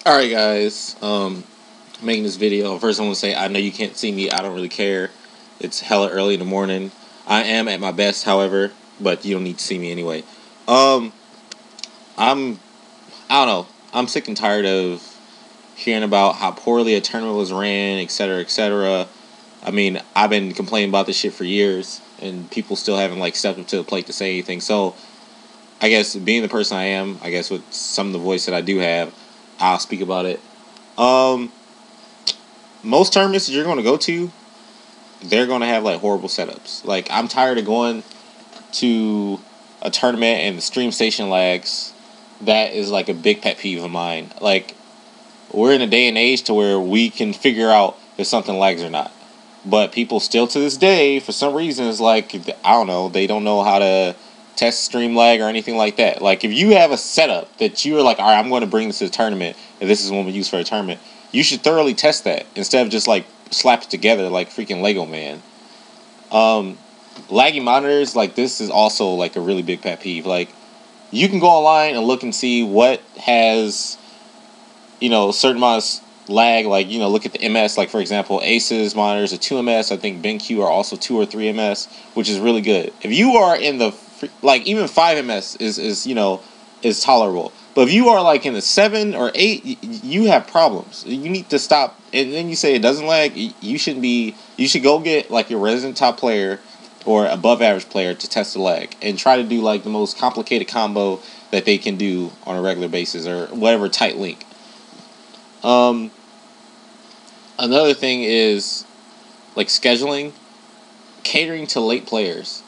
Alright guys, making this video. First I want to say I know you can't see me, I don't really care. It's hella early in the morning. I am at my best, however, but you don't need to see me anyway. Um, I'm, I don't know, I'm sick and tired of hearing about how poorly a tournament was ran, etc, etc. I mean, I've been complaining about this shit for years, and people still haven't, like, stepped up to the plate to say anything, so I guess being the person I am, I guess with some of the voice that I do have, I'll speak about it. Um, Most tournaments that you're going to go to, they're going to have like horrible setups. Like, I'm tired of going to a tournament and the stream station lags. That is like a big pet peeve of mine. Like, we're in a day and age to where we can figure out if something lags or not. But people still to this day, for some reason, it's like, I don't know, they don't know how to test stream lag or anything like that. Like, if you have a setup that you're like, alright, I'm going to bring this to the tournament, and this is what we use for a tournament, you should thoroughly test that instead of just like slap it together like freaking Lego man. Laggy monitors, like, this is also like a really big pet peeve. Like, you can go online and look and see what has, a certain amount of lag. Like, look at the MS. Like, for example, Asus monitors are 2 ms. I think BenQ are also 2 or 3 ms, which is really good. If you are in the like, even 5 ms is tolerable. But if you are like in the 7 or 8, you have problems. You need to stop. And then you say it doesn't lag. You shouldn't be. You should go get like your resident top player or above average player to test the lag and try to do like the most complicated combo that they can do on a regular basis or whatever tight link. Another thing is like scheduling, catering to late players.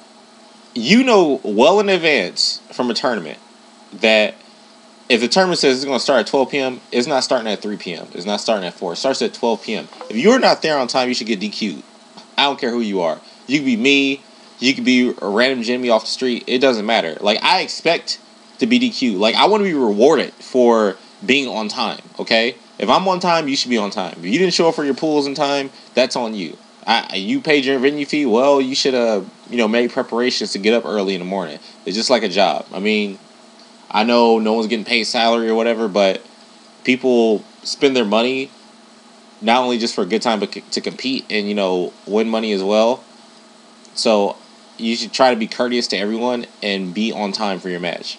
You know well in advance from a tournament that if the tournament says it's going to start at 12 p.m., it's not starting at 3 p.m. It's not starting at 4. It starts at 12 p.m. If you're not there on time, you should get DQ'd. I don't care who you are. You could be me. You could be a random Jimmy off the street. It doesn't matter. Like, I expect to be DQ'd. Like, I want to be rewarded for being on time, okay? If I'm on time, you should be on time. If you didn't show up for your pools in time, that's on you. You paid your venue fee. Well, you should have, made preparations to get up early in the morning. It's just like a job. I mean, I know no one's getting paid salary or whatever, but people spend their money not only just for a good time, but to compete and, win money as well. So you should try to be courteous to everyone and be on time for your match.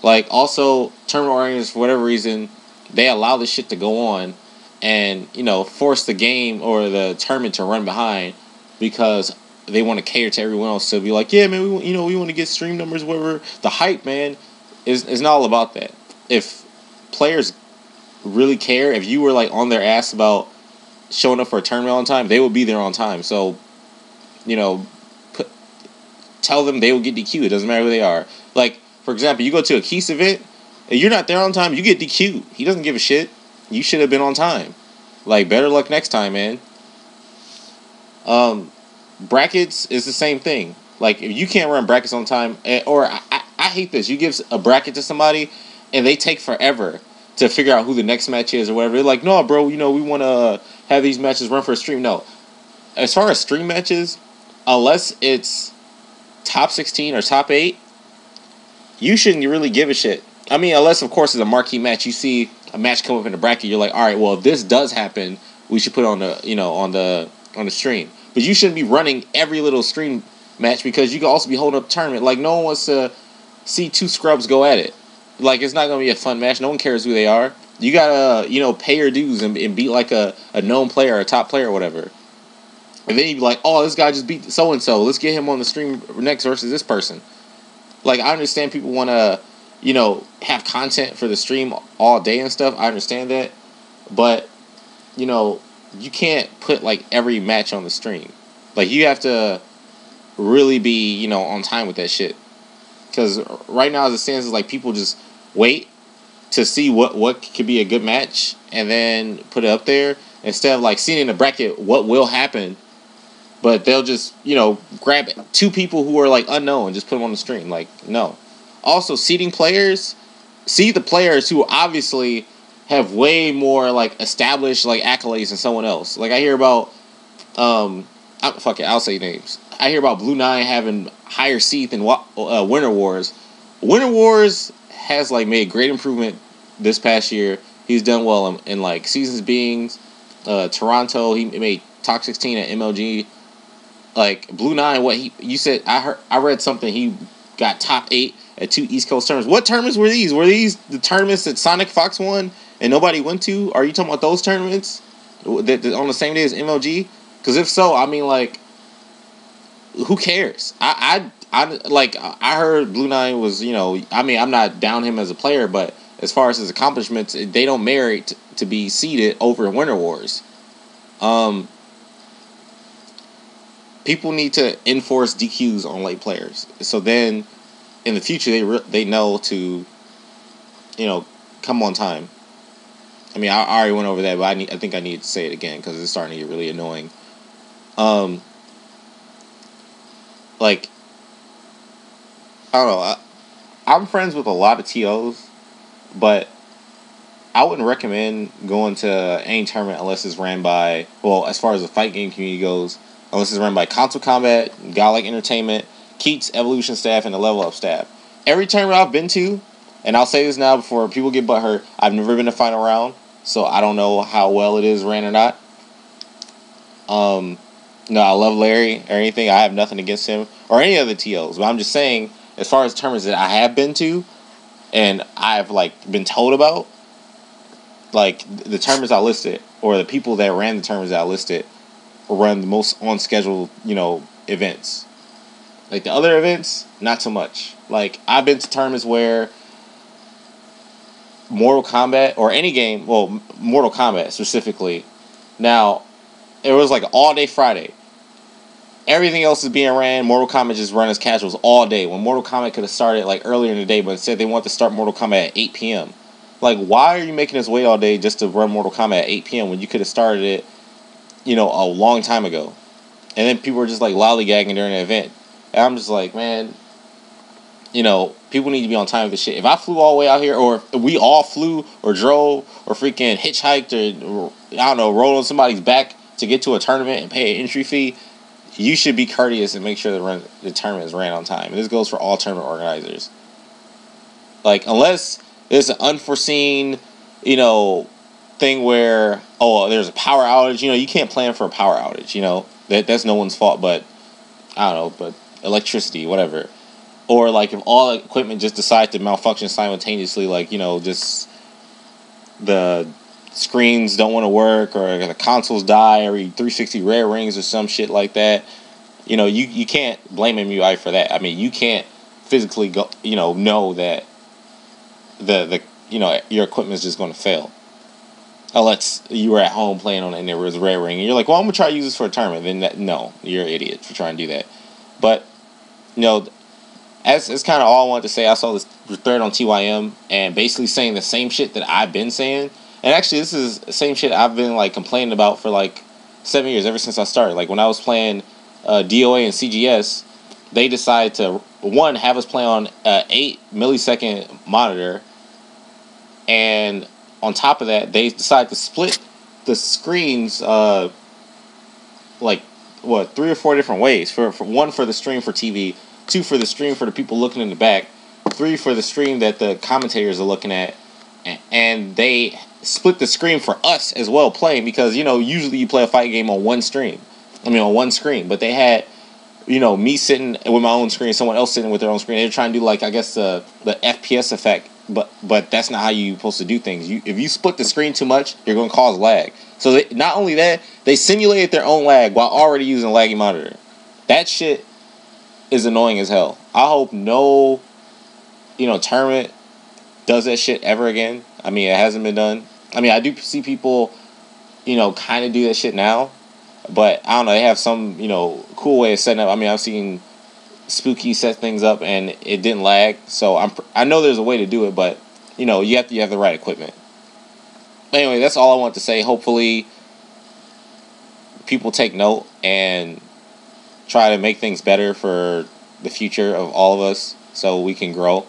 Like, also, tournament organizers, for whatever reason, they allow this shit to go on and, force the game or the tournament to run behind because they want to cater to everyone else. So be like, yeah, man, we want to get stream numbers, whatever. The hype, man, is not all about that. If players really care, if you were like on their ass about showing up for a tournament on time, they will be there on time. So, tell them they will get DQ'd. It doesn't matter who they are. Like, for example, you go to a Keith event, and you're not there on time, you get DQ'd. He doesn't give a shit. You should have been on time. Like, better luck next time, man. Brackets is the same thing. Like, if you can't run brackets on time, or I hate this. You give a bracket to somebody, and they take forever to figure out who the next match is or whatever. They're like, no, bro, we want to have these matches run for a stream. No. As far as stream matches, unless it's top 16 or top 8, you shouldn't really give a shit. I mean, unless, of course, it's a marquee match. You see a match come up in the bracket, you're like, all right, well, if this does happen, we should put it on the on the stream. But you shouldn't be running every little stream match because you can also be holding up a tournament. Like, no one wants to see two scrubs go at it. Like, it's not going to be a fun match. No one cares who they are. You got to, pay your dues and beat like a known player or a top player or whatever. And then you'd be like, oh, this guy just beat so-and-so. Let's get him on the stream next versus this person. Like, I understand people want to, have content for the stream all day and stuff. I understand that. But, you can't put, like, every match on the stream. Like, you have to really be, on time with that shit. Because right now, as it stands, is like people just wait to see what could be a good match and then put it up there. Instead of, like, seeing in the bracket what will happen. But they'll just, grab 2 people who are, like, unknown and just put them on the stream. Like, no. Also, seeding players, see the players who obviously have way more, like, established, like, accolades than someone else. Like, I hear about, fuck it, I'll say names. I hear about Blue 9 having higher seed than Winter Wars. Winter Wars has, like, made great improvement this past year. He's done well in like seasons being Toronto. He made top 16 at MLG. Like Blue Nine, you said? I read something. He got top 8 at 2 East Coast tournaments. What tournaments were these? Were these the tournaments that Sonic Fox won and nobody went to? Are you talking about those tournaments that on the same day as MLG? Because if so, I mean, like, who cares? I heard Blue Nine was, I mean, I'm not down him as a player, but as far as his accomplishments, they don't merit to be seeded over Winter Wars. People need to enforce DQs on late players, so then in the future they know to, come on time. I mean, I already went over that, but I think I need to say it again because it's starting to get really annoying. Like, I don't know. I'm friends with a lot of TOs, but I wouldn't recommend going to any tournament unless it's ran by, well, as far as the fight game community goes, unless it's run by Console Combat, Godlike Entertainment, Keats, Evolution staff, and the Level Up staff. Every tournament I've been to, and I'll say this now before people get butthurt, I've never been to final round, so I don't know how well it is ran or not. No, I love Larry or anything. I have nothing against him or any other TOs, but I'm just saying, as far as tournaments that I have been to and I've like been told about, like the tournaments I listed or the people that ran the tournaments I listed run the most on schedule, events. Like the other events, not so much. Like I've been to tournaments where Mortal Kombat or any game, well, Mortal Kombat specifically. Now, it was like all day Friday. Everything else is being ran. Mortal Kombat just run as casuals all day. When Mortal Kombat could have started like earlier in the day, but instead they want to start Mortal Kombat at 8 p.m. Like, why are you making us wait all day just to run Mortal Kombat at 8 p.m. when you could have started it, a long time ago? And then people were just like lollygagging during the event. And I'm just like, man, people need to be on time with this shit. If I flew all the way out here, or if we all flew or drove or freaking hitchhiked or, I don't know, rolled on somebody's back to get to a tournament and pay an entry fee, you should be courteous and make sure the tournament is ran on time. And this goes for all tournament organizers. Like, unless there's an unforeseen, thing where, there's a power outage. You can't plan for a power outage, That's no one's fault, but, I don't know, but electricity, whatever. Or, like, if all equipment just decides to malfunction simultaneously, like, just the screens don't want to work or the consoles die every 360 red rings or some shit like that, you can't blame MUI for that. I mean, you can't physically go, know that the your equipment is just going to fail. Unless you were at home playing on it and there was a red ring and you're like, well, I'm going to try to use this for a tournament. Then no, you're an idiot for trying to do that. But, that's kind of all I wanted to say. I saw this thread on TYM and basically saying the same shit that I've been saying. And actually, this is the same shit I've been, like, complaining about for, like, 7 years, ever since I started. Like, when I was playing DOA and CGS, they decided to, one, have us play on an 8-millisecond monitor. And on top of that, they decided to split the screens, 3 or 4 different ways. For one, for the stream for TV. 2, for the stream for the people looking in the back. 3, for the stream that the commentators are looking at. And they split the screen for us as well playing because, usually you play a fight game on one screen. But they had, me sitting with my own screen, someone else sitting with their own screen. They were trying to do, like, I guess the FPS effect, but that's not how you're supposed to do things. If you split the screen too much, you're going to cause lag. So not only that, they simulated their own lag while already using a laggy monitor. That shit is annoying as hell. I hope no, tournament does that shit ever again. I mean, it hasn't been done. I mean, I do see people, kind of do that shit now. But, I don't know, they have some, cool way of setting up. I mean, I've seen Spooky set things up and it didn't lag. So, I know there's a way to do it, but, you have the right equipment. But anyway, that's all I want to say. Hopefully, people take note and try to make things better for the future of all of us so we can grow.